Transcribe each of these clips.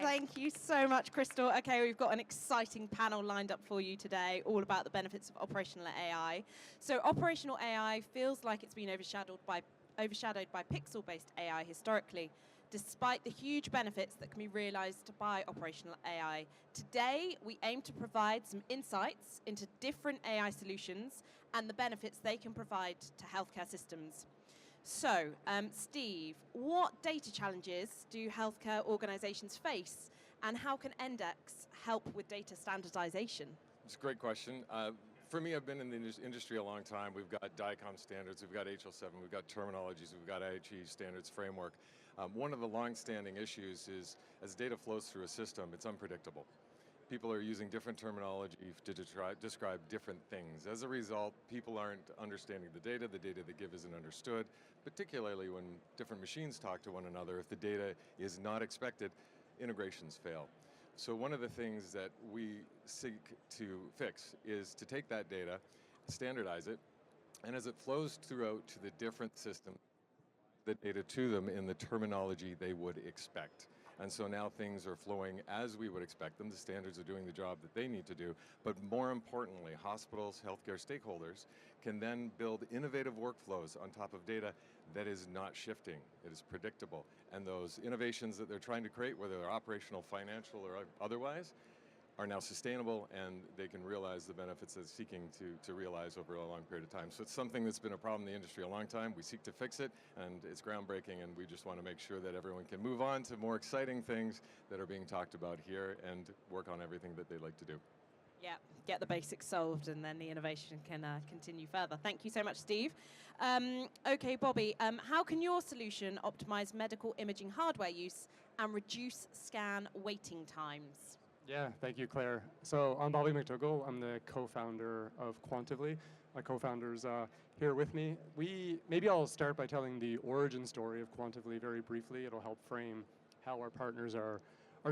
Thank you so much, Crystal. Okay, we've got an exciting panel lined up for you today, all about the benefits of operational AI. So operational AI feels like it's been overshadowed by pixel-based AI historically, despite the huge benefits that can be realized by operational AI. Today, we aim to provide some insights into different AI solutions and the benefits they can provide to healthcare systems. So, Steve, what data challenges do healthcare organizations face, and how can Endex help with data standardization? It's a great question. For me, I've been in the industry a long time. We've got DICOM standards, we've got HL7, we've got terminologies, we've got IHE standards framework. One of the long-standing issues is, as data flows through a system, it's unpredictable. People are using different terminology to describe different things. As a result, people aren't understanding the data they give isn't understood, particularly when different machines talk to one another. If the data is not expected, integrations fail. So one of the things that we seek to fix is to take that data, standardize it, and as it flows throughout to the different systems, the data to them in the terminology they would expect. And so now things are flowing as we would expect them. The standards are doing the job that they need to do. But more importantly, hospitals, healthcare stakeholders can then build innovative workflows on top of data that is not shifting. It is predictable. And those innovations that they're trying to create, whether they're operational, financial, or otherwise, are now sustainable, and they can realize the benefits they're seeking to realize over a long period of time. So it's something that's been a problem in the industry a long time. We seek to fix it, and it's groundbreaking, and we just want to make sure that everyone can move on to more exciting things that are being talked about here and work on everything that they like to do. Yeah, get the basics solved, and then the innovation can continue further. Thank you so much, Steve. Okay, Bobby, how can your solution optimize medical imaging hardware use and reduce scan waiting times? Yeah, thank you, Claire. So I'm Bobby McDougall. I'm the co-founder of Quantivly. My co-founder's here with me. Maybe I'll start by telling the origin story of Quantivly very briefly. It'll help frame how our partners are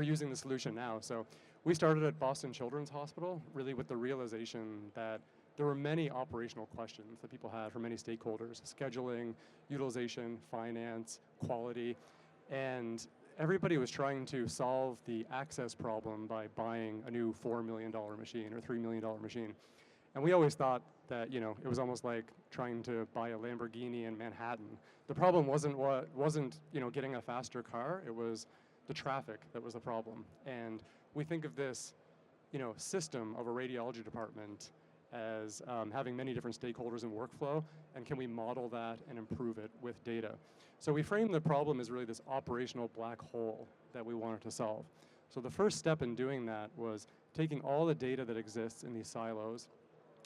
using the solution now. So we started at Boston Children's Hospital, really with the realization that there were many operational questions that people had from many stakeholders: scheduling, utilization, finance, quality, and everybody was trying to solve the access problem by buying a new $4 million machine or $3 million machine. And we always thought that, it was almost like trying to buy a Lamborghini in Manhattan. The problem wasn't getting a faster car, it was the traffic that was the problem. And we think of this, system of a radiology department as having many different stakeholders in workflow, and can we model that and improve it with data? So we framed the problem as really this operational black hole that we wanted to solve. So the first step in doing that was taking all the data that exists in these silos,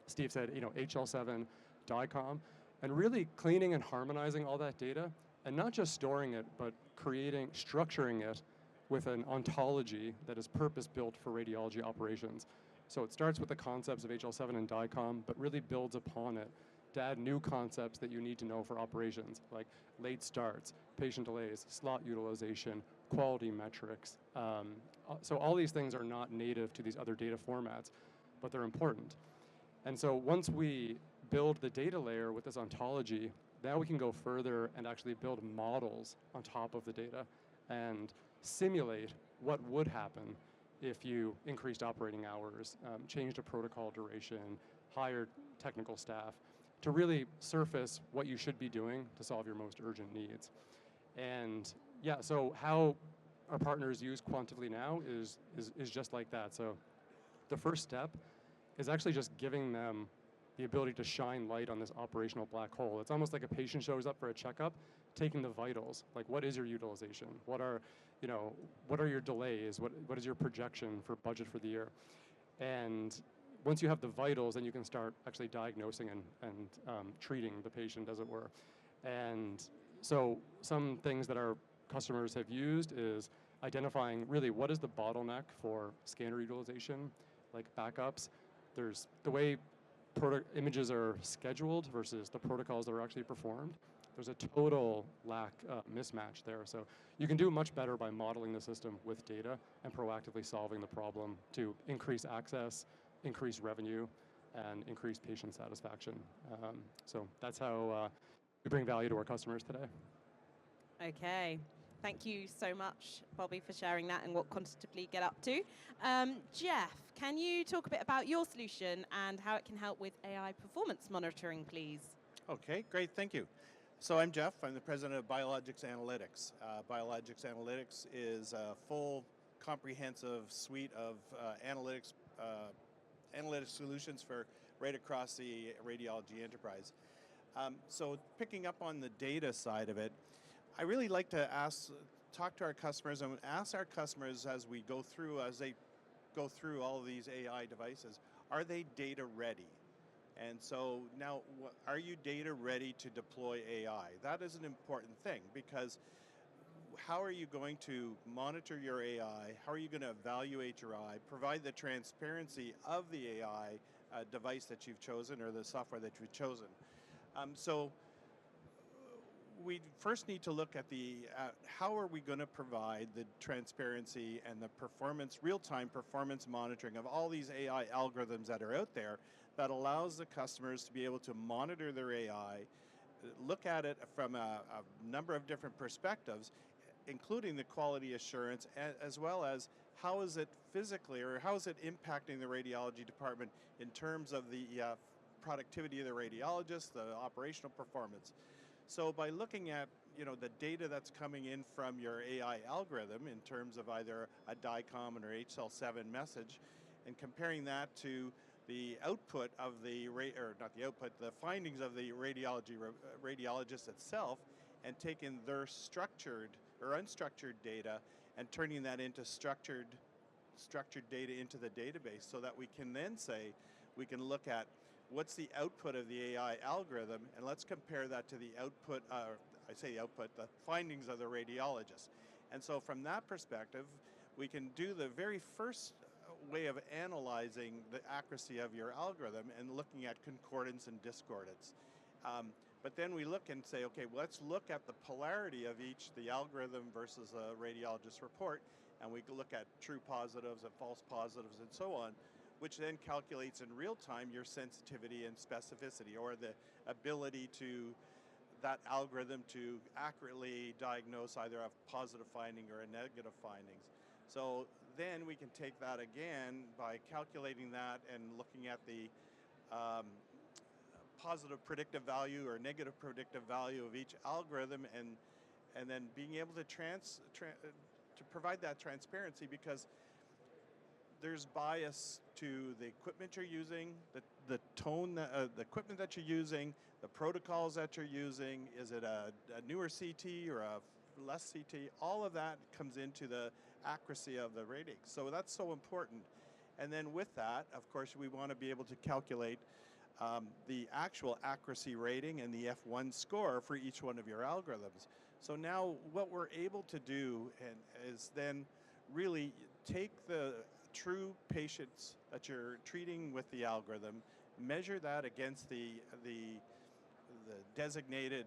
Steve said, HL7, DICOM, and really cleaning and harmonizing all that data, and not just storing it, but structuring it with an ontology that is purpose-built for radiology operations. So it starts with the concepts of HL7 and DICOM, but really builds upon it to add new concepts that you need to know for operations, like late starts, patient delays, slot utilization, quality metrics. So all these things are not native to these other data formats, but they're important. And so once we build the data layer with this ontology, now we can go further and actually build models on top of the data and simulate what would happen if you increased operating hours, changed a protocol duration, hired technical staff, to really surface what you should be doing to solve your most urgent needs. And yeah, so how our partners use Quantivly now is just like that. So the first step is actually just giving them the ability to shine light on this operational black hole. It's almost like a patient shows up for a checkup, taking the vitals, like what is your utilization? What are your delays? What is your projection for budget for the year? And once you have the vitals, then you can start actually diagnosing and treating the patient, as it were. And so some things that our customers have used is identifying really what is the bottleneck for scanner utilization, like backups. There's the way images are scheduled versus the protocols that are actually performed. There's a total mismatch there. So you can do much better by modeling the system with data and proactively solving the problem to increase access, increase revenue, and increase patient satisfaction. So that's how we bring value to our customers today. Okay. Thank you so much, Bobby, for sharing that and what Quantitatively get up to. Jeff, can you talk a bit about your solution and how it can help with AI performance monitoring, please? Okay, great, thank you. So I'm Jeff, I'm the president of Bialogics Analytics. Bialogics Analytics is a full comprehensive suite of analytics solutions for right across the radiology enterprise. So picking up on the data side of it, I really like to talk to our customers and ask our customers as they go through all of these AI devices, are they data ready? And so now, are you data ready to deploy AI? That is an important thing, because how are you going to monitor your AI? How are you going to evaluate your AI, provide the transparency of the AI device that you've chosen or the software that you've chosen? So we first need to look at how are we going to provide the transparency and the performance, real-time performance monitoring of all these AI algorithms that are out there that allows the customers to be able to monitor their AI, look at it from a number of different perspectives, including the quality assurance, as well as how is it physically, or how is it impacting the radiology department in terms of the productivity of the radiologist, the operational performance. So by looking at the data that's coming in from your AI algorithm in terms of either a DICOM or HL7 message, and comparing that to the output of the findings of the radiologist itself, and taking their structured or unstructured data and turning that into structured data into the database, so that we can then say, we can look at what's the output of the AI algorithm, and let's compare that to the output, the findings of the radiologist. And so from that perspective, we can do the very first way of analyzing the accuracy of your algorithm and looking at concordance and discordance. But then we look and say, okay, let's look at the polarity of the algorithm versus a radiologist report, and we can look at true positives and false positives and so on, which then calculates in real time your sensitivity and specificity, or the ability to that algorithm to accurately diagnose either a positive finding or a negative findings. So then we can take that again by calculating that and looking at the positive predictive value or negative predictive value of each algorithm, and then being able to provide that transparency, because there's bias to the equipment you're using, the tone, the equipment that you're using, the protocols that you're using. Is it a newer CT or a less CT? All of that comes into the accuracy of the rating. So that's so important. And then with that, of course, we want to be able to calculate the actual accuracy rating and the F1 score for each one of your algorithms. So now what we're able to do is then really take the true patients that you're treating with the algorithm, measure that against the designated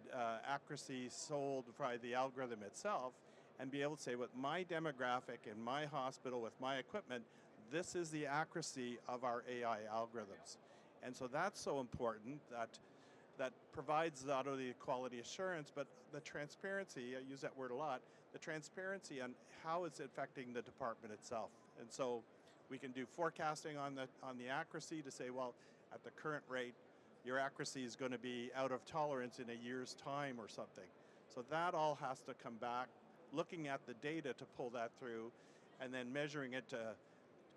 accuracy sold by the algorithm itself, and be able to say, with my demographic in my hospital with my equipment, this is the accuracy of our AI algorithms. And so that's so important, that provides not only the quality assurance, but the transparency. I use that word a lot, the transparency on how it's affecting the department itself. And so we can do forecasting on the accuracy to say, well, at the current rate, your accuracy is going to be out of tolerance in a year's time or something. So that all has to come back, looking at the data to pull that through, and then measuring it to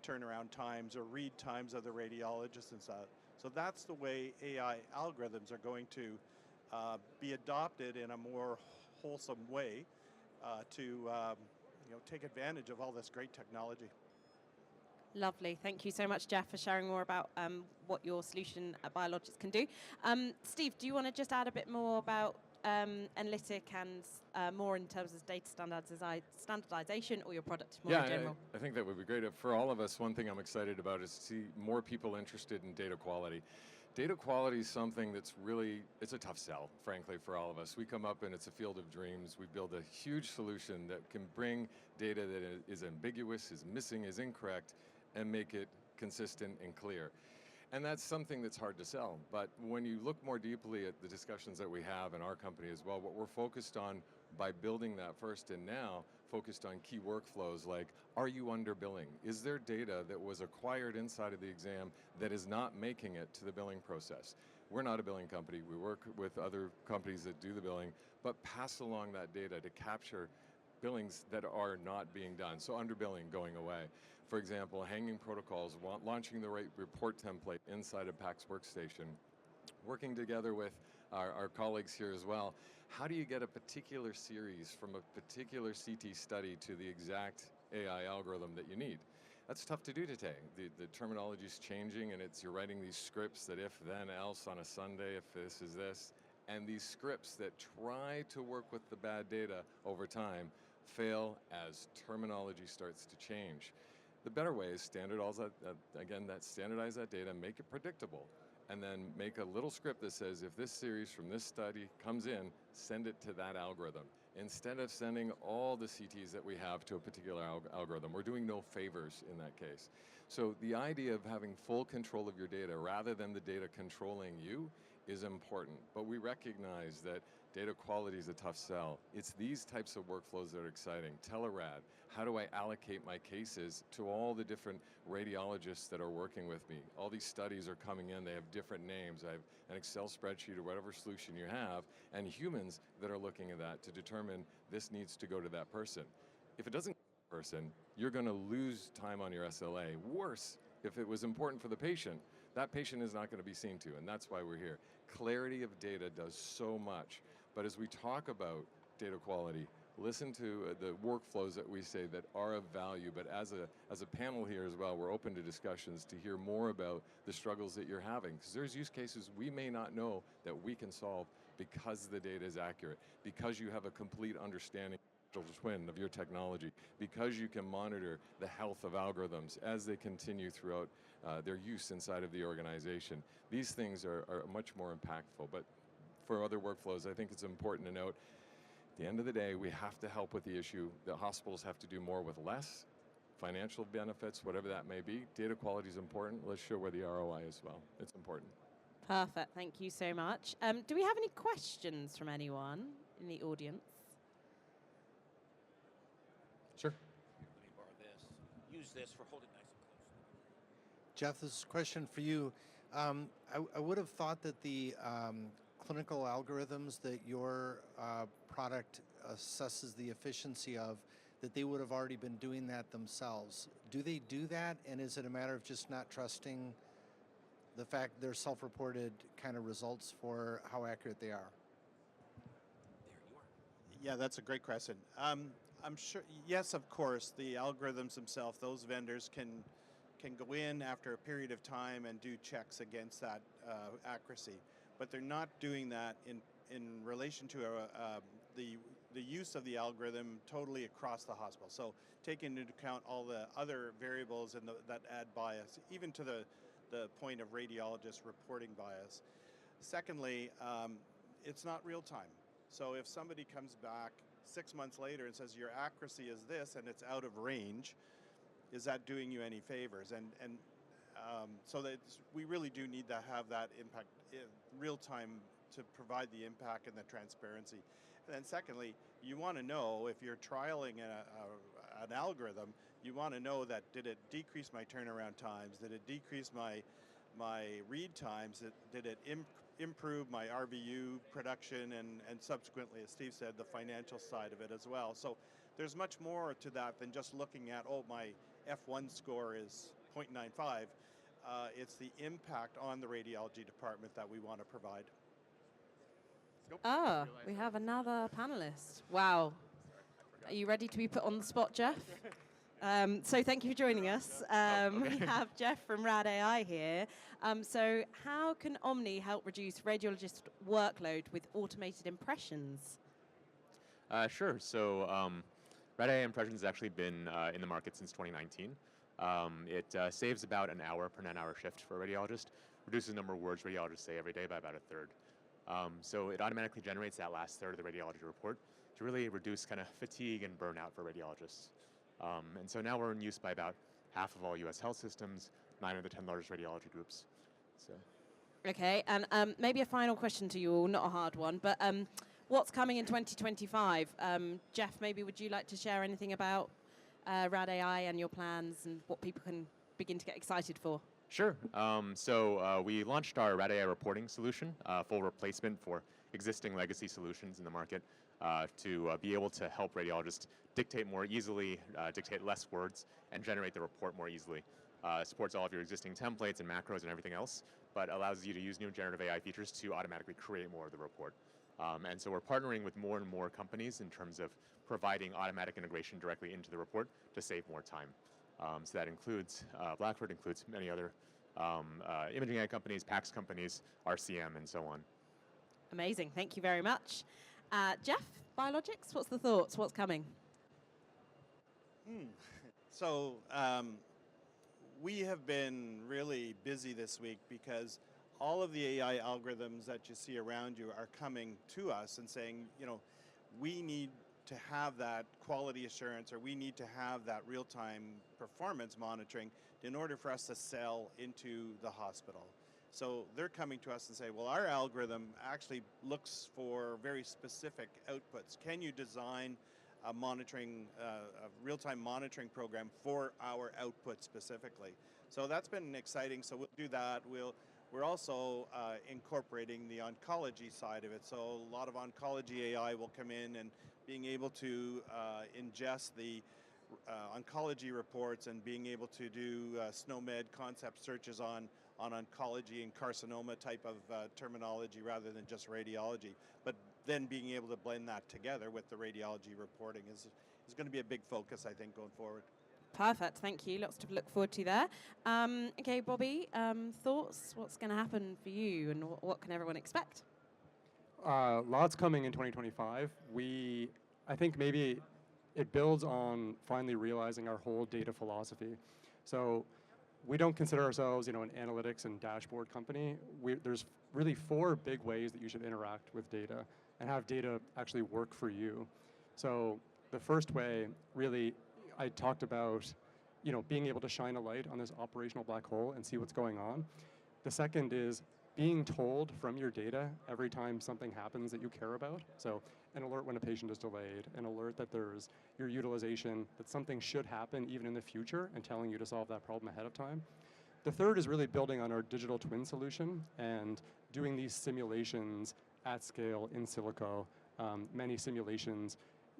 turnaround times or read times of the radiologist and stuff. So that's the way AI algorithms are going to be adopted in a more wholesome way to take advantage of all this great technology. Lovely. Thank you so much, Jeff, for sharing more about what your solution at Bialogics can do. Steve, do you want to just add a bit more about Enlitic and more in terms of data standardization or your product more in general? I think that would be great. For all of us, one thing I'm excited about is to see more people interested in data quality. Data quality is something that's really, it's a tough sell, frankly, for all of us. We come up and it's a field of dreams. We build a huge solution that can bring data that is ambiguous, is missing, is incorrect, and make it consistent and clear. And that's something that's hard to sell. But when you look more deeply at the discussions that we have in our company as well, what we're focused on by building that first and now, focused on key workflows like, are you underbilling? Is there data that was acquired inside of the exam that is not making it to the billing process? We're not a billing company. We work with other companies that do the billing, but pass along that data to capture billings that are not being done. So underbilling going away. For example, hanging protocols, launching the right report template inside of PACS Workstation, working together with our colleagues here as well. How do you get a particular series from a particular CT study to the exact AI algorithm that you need? That's tough to do today. The terminology is changing, and you're writing these scripts that if, then, else on a Sunday, if this is this. And these scripts that try to work with the bad data over time fail as terminology starts to change. The better way is standardize that data, make it predictable, and then make a little script that says, if this series from this study comes in, send it to that algorithm. Instead of sending all the CTs that we have to a particular algorithm, we're doing no favors in that case. So the idea of having full control of your data rather than the data controlling you is important, but we recognize that data quality is a tough sell. It's these types of workflows that are exciting. Telerad, how do I allocate my cases to all the different radiologists that are working with me? All these studies are coming in, they have different names. I have an Excel spreadsheet or whatever solution you have, and humans that are looking at that to determine this needs to go to that person. If it doesn't go to that person, you're gonna lose time on your SLA. Worse, if it was important for the patient, that patient is not going to be seen to, and that's why we're here. Clarity of data does so much, but as we talk about data quality, listen to the workflows that we say that are of value, but as a panel here as well, we're open to discussions to hear more about the struggles that you're having, because there's use cases we may not know that we can solve because the data is accurate, because you have a complete understanding twin of your technology, because you can monitor the health of algorithms as they continue throughout their use inside of the organization. These things are much more impactful, but for other workflows, I think it's important to note, at the end of the day, we have to help with the issue. The hospitals have to do more with less, financial benefits, whatever that may be. Data quality is important. Let's show where the ROI is as well. It's important. Perfect, thank you so much. Do we have any questions from anyone in the audience? Sure. Let me borrow this. Use this for holding nice and close. Jeff, this is a question for you. I would have thought that the clinical algorithms that your product assesses the efficiency of, that they would have already been doing that themselves. Do they do that, and is it a matter of just not trusting the fact they're self-reported kind of results for how accurate they are? There you are. Yeah, that's a great question. I'm sure, yes, of course, the algorithms themselves, those vendors can go in after a period of time and do checks against that accuracy, but they're not doing that in relation to the use of the algorithm totally across the hospital. So taking into account all the other variables and that add bias, even to the point of radiologist reporting bias. Secondly, it's not real time. So if somebody comes back 6 months later and says your accuracy is this and it's out of range, is that doing you any favors? And so that we really do need to have that impact in real time to provide the impact and the transparency. And then secondly, you want to know if you're trialing an algorithm, you want to know that did it decrease my turnaround times? Did it decrease my read times? Did it improve my RVU production and subsequently, as Steve said, the financial side of it as well. So there's much more to that than just looking at, oh, my F1 score is 0.95. It's the impact on the radiology department that we want to provide. Ah, we have another panelist. Wow. Are you ready to be put on the spot, Jeff? So thank you for joining us. We have Jeff from Rad AI here. So how can Omni help reduce radiologist workload with automated impressions? Sure. So Rad AI Impressions has actually been in the market since 2019. It saves about an hour per 9-hour shift for a radiologist, reduces the number of words radiologists say every day by about a third. So it automatically generates that last third of the radiology report to really reduce kind of fatigue and burnout for radiologists. And so now we're in use by about half of all US health systems, 9 of the 10 largest radiology groups. So. Okay, and maybe a final question to you all, not a hard one, but what's coming in 2025? Jeff, maybe would you like to share anything about Rad AI and your plans and what people can begin to get excited for? Sure. We launched our Rad AI reporting solution, full replacement for existing legacy solutions in the market, to be able to help radiologists dictate more easily, dictate less words, and generate the report more easily. Supports all of your existing templates and macros and everything else, but allows you to use new generative AI features to automatically create more of the report. And so we're partnering with more and more companies in terms of providing automatic integration directly into the report to save more time. So that includes, Blackford includes many other imaging AI companies, PACS companies, RCM, and so on. Amazing, thank you very much. Jeff, Bialogics, what's the thoughts? What's coming? So we have been really busy this week because all of the AI algorithms that you see around you are coming to us and saying, you know, we need to have that quality assurance, or we need to have that real-time performance monitoring in order for us to sell into the hospital. So they're coming to us and say, well, our algorithm actually looks for very specific outputs. Can you design a monitoring, a real-time monitoring program for our output specifically? So that's been exciting. So we'll do that. We're also incorporating the oncology side of it. So a lot of oncology AI will come in and being able to ingest the oncology reports and being able to do SNOMED concept searches on oncology and carcinoma type of terminology rather than just radiology. But then being able to blend that together with the radiology reporting is going to be a big focus, I think, going forward. Perfect, thank you. Lots to look forward to there. Okay, Bobby, thoughts? What's going to happen for you and what can everyone expect? Lots coming in 2025. I think maybe it builds on finally realizing our whole data philosophy. So we don't consider ourselves, an analytics and dashboard company. There's really 4 big ways that you should interact with data and have data actually work for you. So the first way, really, I talked about, being able to shine a light on this operational black hole and see what's going on. The second is being told from your data every time something happens that you care about. So an alert when a patient is delayed, an alert that there's your utilization, that something should happen even in the future, and telling you to solve that problem ahead of time. The third is really building on our digital twin solution and doing these simulations at scale in silico, many simulations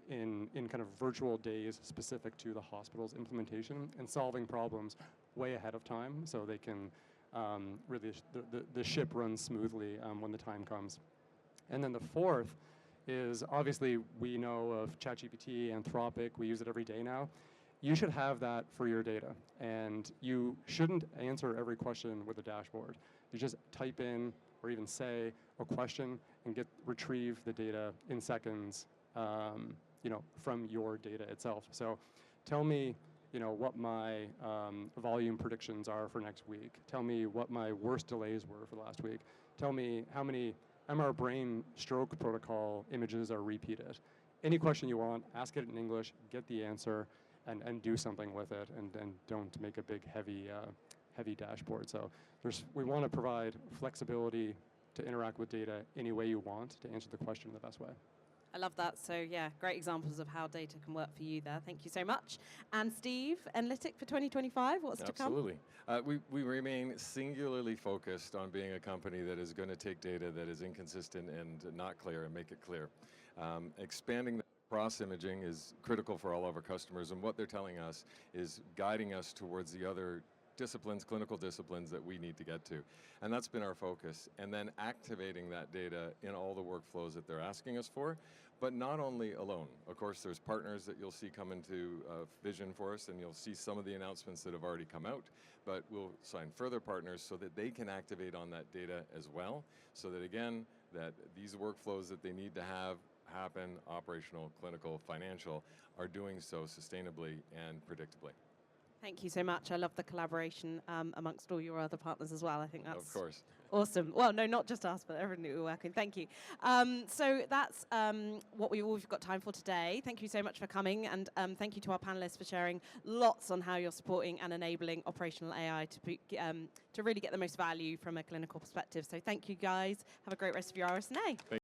in kind of virtual days specific to the hospital's implementation, and solving problems way ahead of time so they can really the ship runs smoothly when the time comes. And then the fourth is, obviously we know of ChatGPT, Anthropic, we use it every day now. You should have that for your data, and you shouldn't answer every question with a dashboard. You just type in or even say a question and retrieve the data in seconds, from your data itself. So tell me, what my volume predictions are for next week. Tell me what my worst delays were for last week. Tell me how many MR brain stroke protocol images are repeated. Any question you want, ask it in English, get the answer, and do something with it, and don't make a big heavy dashboard. So we want to provide flexibility to interact with data any way you want to answer the question the best way. I love that. So yeah, great examples of how data can work for you there. Thank you so much. And Steve, Enlitic for 2025, what's to come? Absolutely. We remain singularly focused on being a company that is going to take data that is inconsistent and not clear and make it clear. Expanding the cross imaging is critical for all of our customers, and what they're telling us is guiding us towards the other disciplines, clinical disciplines that we need to get to. And that's been our focus. And then activating that data in all the workflows that they're asking us for, but not only alone. Of course, there's partners that you'll see come into vision for us, and you'll see some of the announcements that have already come out, but we'll sign further partners so that they can activate on that data as well, so that again, that these workflows that they need to have happen, operational, clinical, financial, are doing so sustainably and predictably. Thank you so much. I love the collaboration amongst all your other partners as well. I think that's of course. Awesome. Well, no, not just us, but everyone who we're working. Thank you. So that's what we've got time for today. Thank you so much for coming, and thank you to our panelists for sharing lots on how you're supporting and enabling operational AI to really get the most value from a clinical perspective. So thank you, guys. Have a great rest of your RSNA.